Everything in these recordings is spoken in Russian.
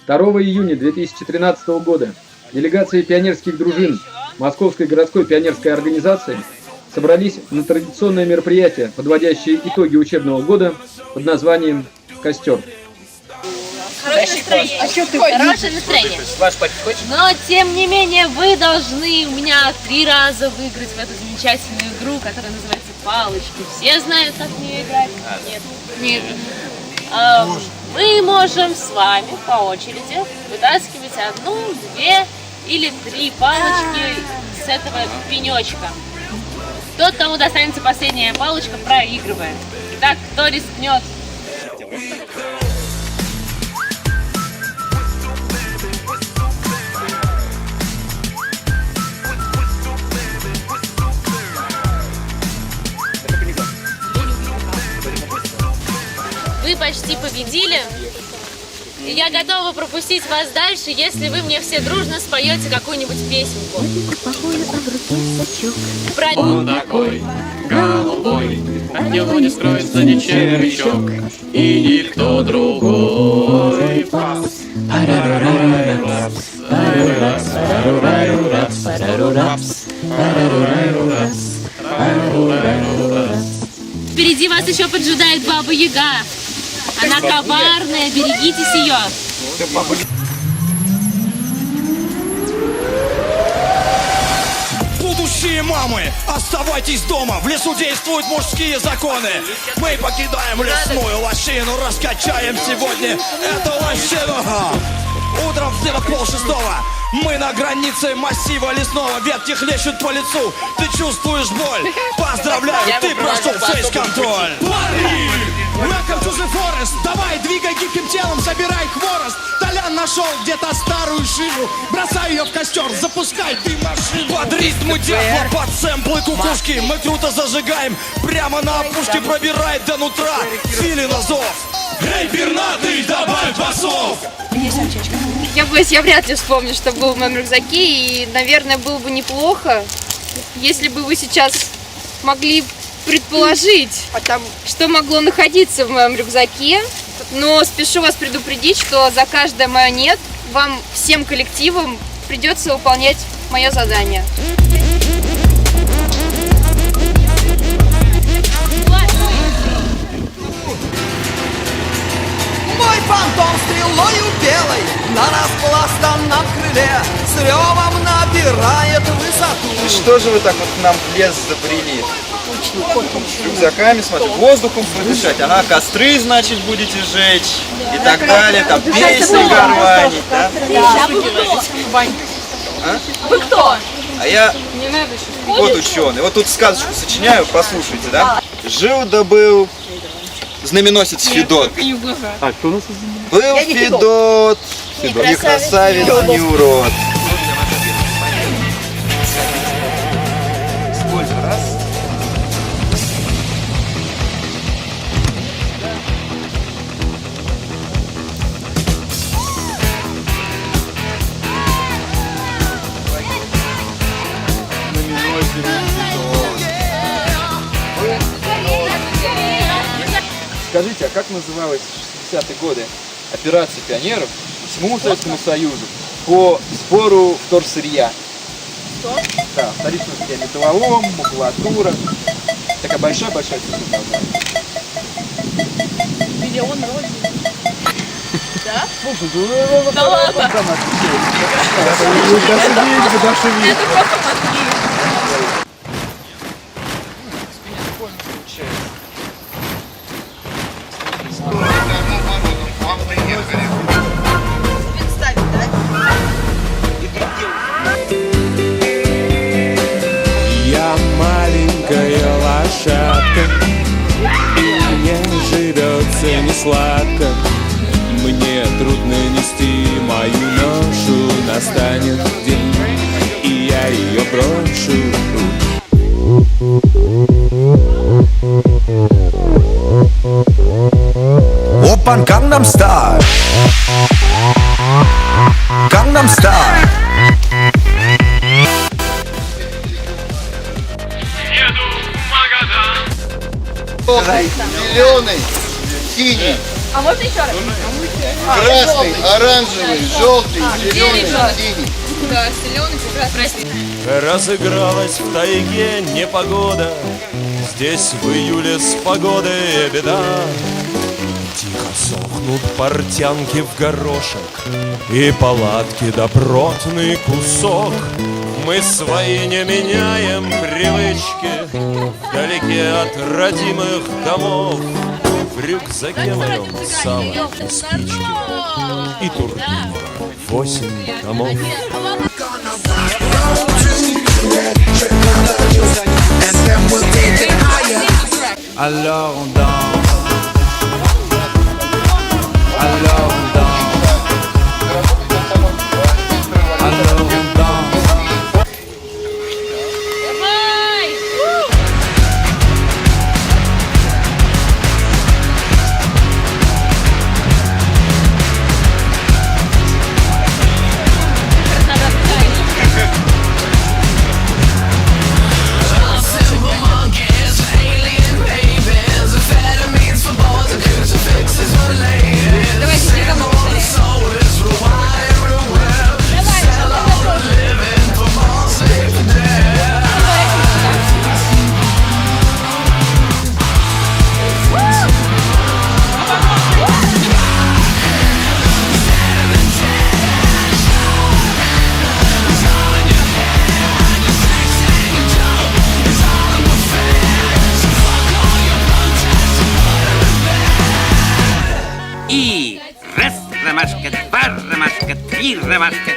2 июня 2013 года делегации пионерских дружин Московской городской пионерской организации собрались на традиционное мероприятие, подводящее итоги учебного года под названием «Костер». Хорошее настроение. Хорошее настроение. Ваш папик хочет? Но, тем не менее, вы должны у меня 3 раза выиграть в эту замечательную игру, которая называется «Палочки». Все знают, как в нее играть? Нет. Нет. Мы можем с вами по очереди вытаскивать 1, 2 или 3 палочки с этого пенечка. Тот, кому достанется последняя палочка, проигрывает. Итак, кто рискнет? Вы почти победили. И я готова пропустить вас дальше, если вы мне все дружно споете какую-нибудь песенку. Он такой голубой, от него не скроется ни червячок, и никто другой. Впереди вас еще поджидает Баба Яга. Она коварная, берегитесь ее. Будущие мамы, оставайтесь дома. В лесу действуют мужские законы. Мы покидаем лесную лощину, раскачаем сегодня эту лощину. Утром где-то 5:30 мы на границе массива лесного. Ветки хлещут по лицу, ты чувствуешь боль. Поздравляю, ты прошел фейс-контроль. Парни, welcome to the forest. Давай, двигай гибким телом, забирай хворост. Толян нашел где-то старую шину. Бросай ее в костер, запускай ты машину. Под ритм дятла, под сэмплы кукушки мы круто зажигаем. Прямо на опушке пробирает до нутра филина зов. Эй, пернатый, добавь басов! Я вряд ли вспомню, что было в моем рюкзаке, и, наверное, было бы неплохо, если бы вы сейчас могли предположить, что могло находиться в моем рюкзаке. Но спешу вас предупредить, что за каждое мое «нет» вам всем коллективом придется выполнять мое задание. Мой фантом стрелою белой на распластанном крыле с ревом набирает высоту. Что же вы так вот к нам в лес забрели? С рюкзаками, смотрю, воздухом подышать. Ага, костры, значит, будете жечь и так далее, там песни горланить, да? А? Вы кто? А я вот ученый. Вот тут сказочку сочиняю, послушайте, да? Жил да был знаменосец Федот. А кто у нас? Был Федот, не красавец, не урод. Сколько раз? Скажите, а как называлась в 60-е годы операция пионеров всему Советскому Союзу по сбору вторсырья? Что? Да, вторичного сырья, металлолом, макулатура. Такая большая-большая цифра название. Миллион вроде. Да? Слушай, Да ладно. Это просто мозги. Я маленькая лошадка, и мне живется не сладко. Мне трудно нести мою ношу, настанет день, и я ее брошу. Опан Gangnam Style, Gangnam Style. Зеленый, синий, А можно еще раз? Красный, оранжевый, желтый, зеленый, синий. Да, зеленый, красный. Разыгралась в тайге непогода, здесь в июле с погодой беда. Тихо сохнут портянки в горошек и палатки добротный кусок. Мы свои не меняем привычки, вдалеке от родимых домов. В рюкзаке моем сало и спички и турнир 8 томов. Alors on danse, alors on danse, alors on danse. Давай! Давайте телефон И раз ромашка, два ромашка, три ромашка.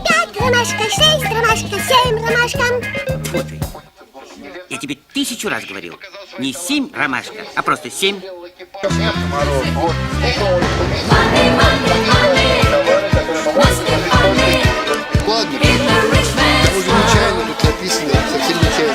5 ромашка, 6 ромашка, 7 ромашка. Вот ты. Я тебе 1000 раз говорил. Не 7 ромашка, а просто 7. Ладно, там уже нечаянно тут написано, совсем нечаянно.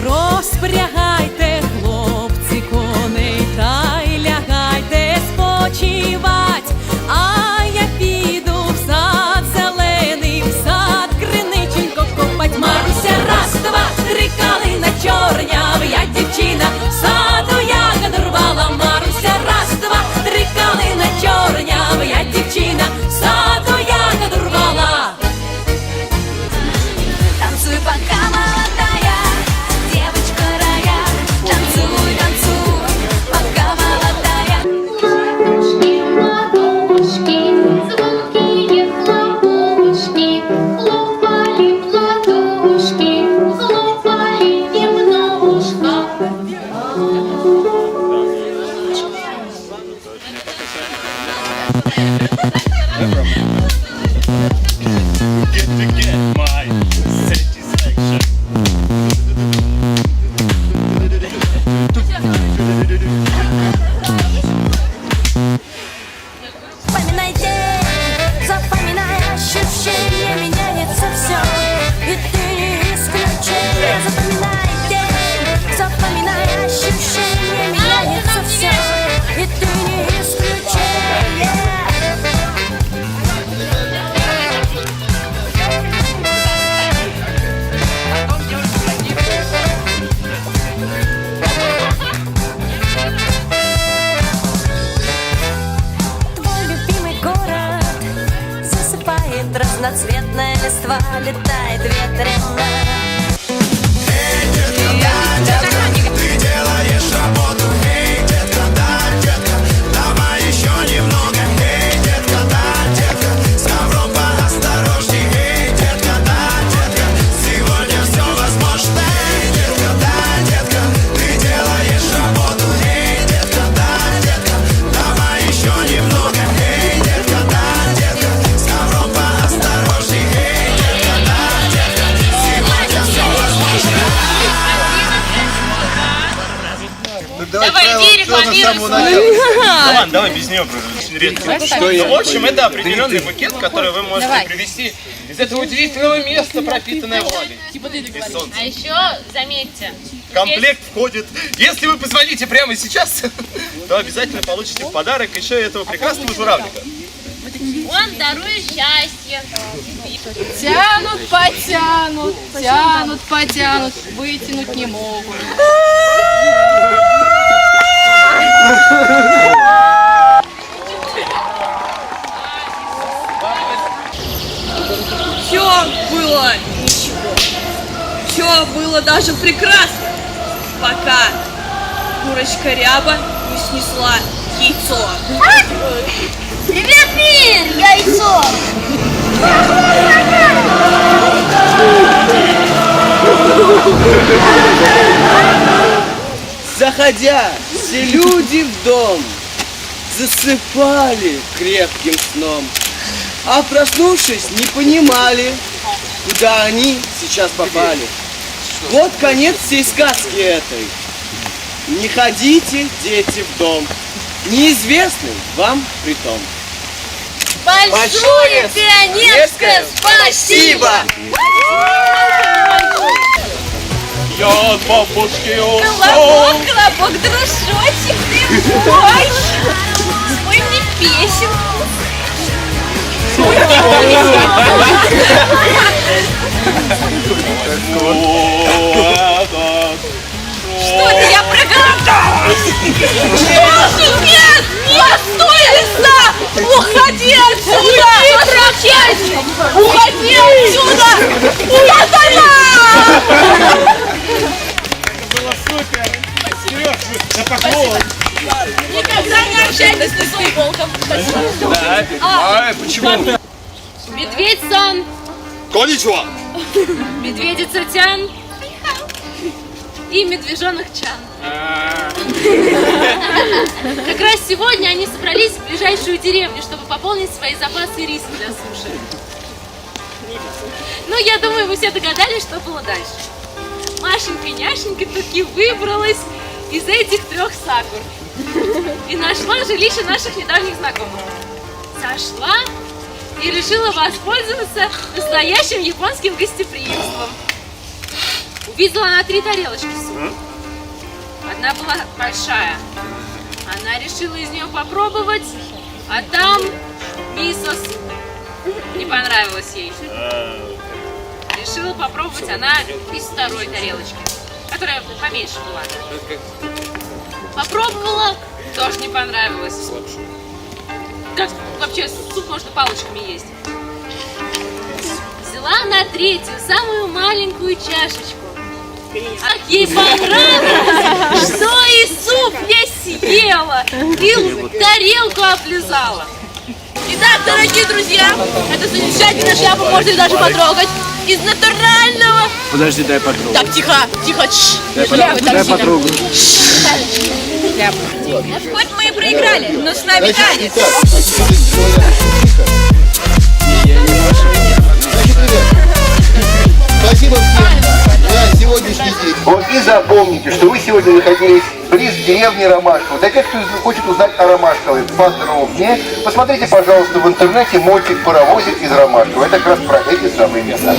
Розпрягайте, хлопці, коней, та й лягайте спочивать, а я піду в сад зелений, в сад криниченько копать. Маруся, раз, два, три, калина чорнява, я дівчина, в саду ягод рвала. Маруся, раз, два, три, калина чорнява, я дівчина, в саду ягод рвала. Танцуй, пока молодая, девочка рая, танцуй, танцуй, пока молодая. Ладошки, звонкие хлопушки, хлопали в ладошки, хлопали немножко. Вспоминай день, запоминай ощущения, меняется все, и ты не исключение. Запоминай день, запоминай ощущения, меняется все, и ты не исключение. Твой любимый город засыпает разноцветная листва, летает ветрено. Давай! рекламируй. Ладно, давай без нее, в общем, это определенный букет, который вы можете привезти из этого удивительного места, пропитанное влагой. А еще, заметьте, В комплект входит, если вы позвоните прямо сейчас, то обязательно получите в подарок еще и этого прекрасного журавлика. он дарует счастье. Тянут, потянут, тянут, потянут, вытянуть не могут. Все было ничего. Все было даже прекрасно, пока курочка Ряба не снесла яйцо. Привет, мир! Яйцо! Заходя, все люди в дом засыпали крепким сном, а проснувшись, не понимали, куда они сейчас попали. Вот конец всей сказки этой. Не ходите, дети, в дом, неизвестный вам притом. Большое пионерское спасибо! Я от бабушки Колобок, колобок, дружочек, ты мой! Спой мне песенку! Что это я проголодалась? Нет! Нет! Стой, лиса! Уходи отсюда! Уходи отсюда! Уходи! Никогда не общайтесь с лисой волком. Почему? Медведь Сан, Коничева! медведица Тян и медвежонок Чан. Как раз сегодня они собрались в ближайшую деревню, чтобы пополнить свои запасы риса для суши. Ну, я думаю, вы все догадались, что было дальше. Машенька-няшенька таки выбралась из этих 3 сакур и нашла жилище наших недавних знакомых. Сошла и решила воспользоваться настоящим японским гостеприимством. Увидела она 3 тарелочки супа. Одна была большая. Она решила из нее попробовать, а там мисо-суп. Не понравилось ей. Решила попробовать она из 2-й тарелочки, которая поменьше была. Попробовала, тоже не понравилось. Как вообще суп можно палочками есть? Взяла она 3-ю, самую маленькую чашечку. Как ей понравилось, что и суп я съела, и тарелку облизала. Итак, дорогие друзья, эту замечательную шляпу можно даже потрогать. Из натурального... Подожди, дай потрогать. Так, тихо, тихо, Дай потрогать. Хоть мы и проиграли, но с нами танец. Спасибо всем за сегодняшний день. Вот и запомните, что вы сегодня находились близ деревни Ромашково. Для тех, кто хочет узнать о Ромашковой подробнее, посмотрите, пожалуйста, в интернете мультик «Паровозик из Ромашкова». Это как раз про эти самые места.